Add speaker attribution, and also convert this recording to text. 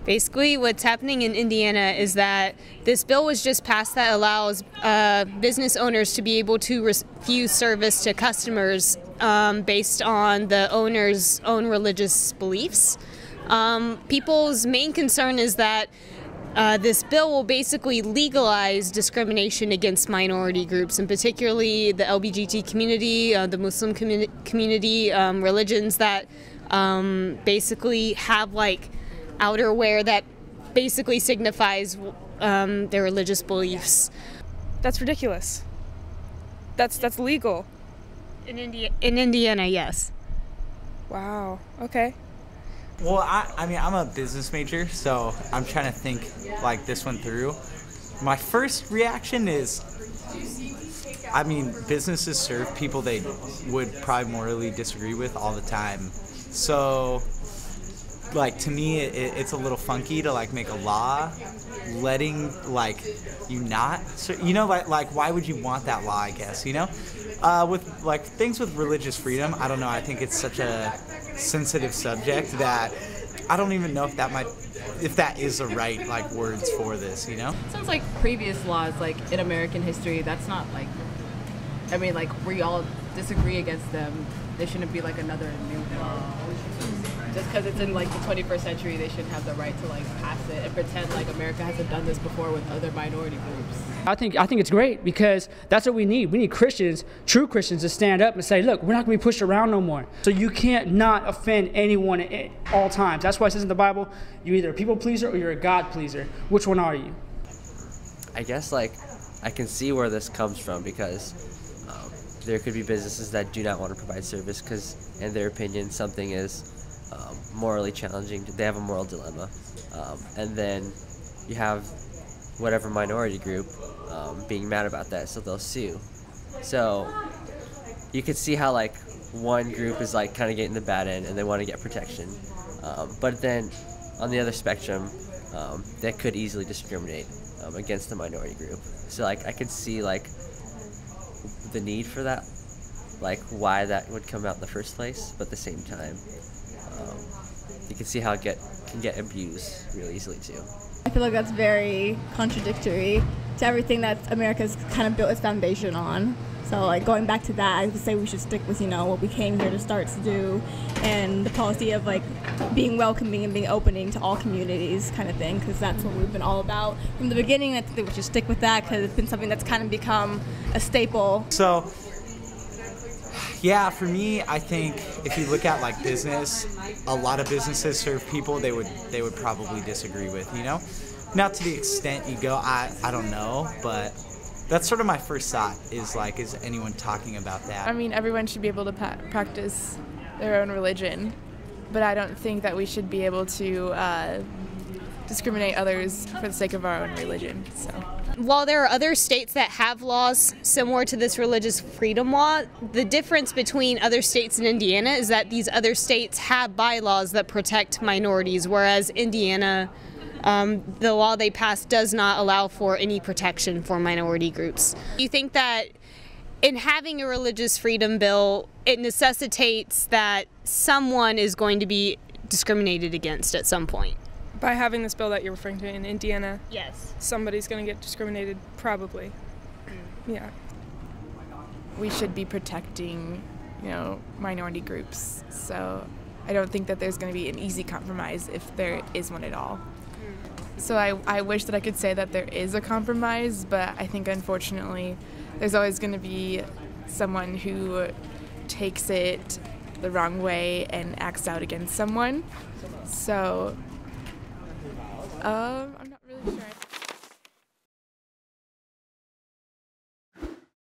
Speaker 1: Basically, what's happening in Indiana is that this bill was just passed that allows business owners to be able to refuse service to customers based on the owner's own religious beliefs. People's main concern is that this bill will basically legalize discrimination against minority groups, and particularly the LGBT community, the Muslim community, religions that basically have like outerwear that basically signifies their religious beliefs.
Speaker 2: That's ridiculous. That's legal.
Speaker 1: In Indiana, yes.
Speaker 2: Wow. Okay.
Speaker 3: Well, I mean, I'm a business major, so I'm trying to think like this one through. My first reaction is, I mean, businesses serve people they would probably morally disagree with all the time. So, like, to me, it's a little funky to like make a law letting like you not, you know, like why would you want that law? I guess, you know, with like things with religious freedom, I don't know. I think it's such a sensitive subject that I don't even know if that is the right like words for this, you know?
Speaker 4: Sounds like previous laws, like in American history, that's not like, I mean, like we all disagree against them. They shouldn't be like another new law. Just because it's in like the 21st century, they shouldn't have the right to like pass it and pretend like America hasn't done this before with other minority groups.
Speaker 5: I think it's great because that's what we need. We need Christians, true Christians, to stand up and say, look, we're not going to be pushed around no more. So you can't not offend anyone at all times. That's why it says in the Bible, you're either a people pleaser or you're a God pleaser. Which one are you?
Speaker 6: I guess like I can see where this comes from because there could be businesses that do not want to provide service because, in their opinion, something is morally challenging. They have a moral dilemma. And then you have whatever minority group being mad about that, so they'll sue. So you could see how like one group is like kind of getting the bad end and they want to get protection. But then on the other spectrum, that could easily discriminate against the minority group. So like I could see like the need for that, like why that would come out in the first place, but at the same time, you can see how it can get abused really easily too.
Speaker 7: I feel like that's very contradictory to everything that America's kind of built its foundation on. So like going back to that, I would say we should stick with, you know, what we came here to start to do and the policy of like being welcoming and being opening to all communities kind of thing, because that's what we've been all about from the beginning. I think we should stick with that because it's been something that's kind of become a staple.
Speaker 3: So yeah, for me, I think if you look at like business, a lot of businesses serve people they would probably disagree with, you know? Not to the extent you go, I don't know, but that's sort of my first thought is like, is anyone talking about that?
Speaker 2: I mean, everyone should be able to practice their own religion, but I don't think that we should be able to discriminate others for the sake of our own religion. So,
Speaker 1: while there are other states that have laws similar to this religious freedom law, the difference between other states and Indiana is that these other states have bylaws that protect minorities, whereas Indiana, the law they passed does not allow for any protection for minority groups. Do you think that in having a religious freedom bill, it necessitates that someone is going to be discriminated against at some point?
Speaker 2: By having this bill that you're referring to in Indiana,
Speaker 1: yes,
Speaker 2: somebody's going to get discriminated, probably. Yeah. We should be protecting, you know, minority groups. So I don't think that there's going to be an easy compromise if there is one at all. So I wish that I could say that there is a compromise, but I think unfortunately there's always going to be someone who takes it the wrong way and acts out against someone. So I'm not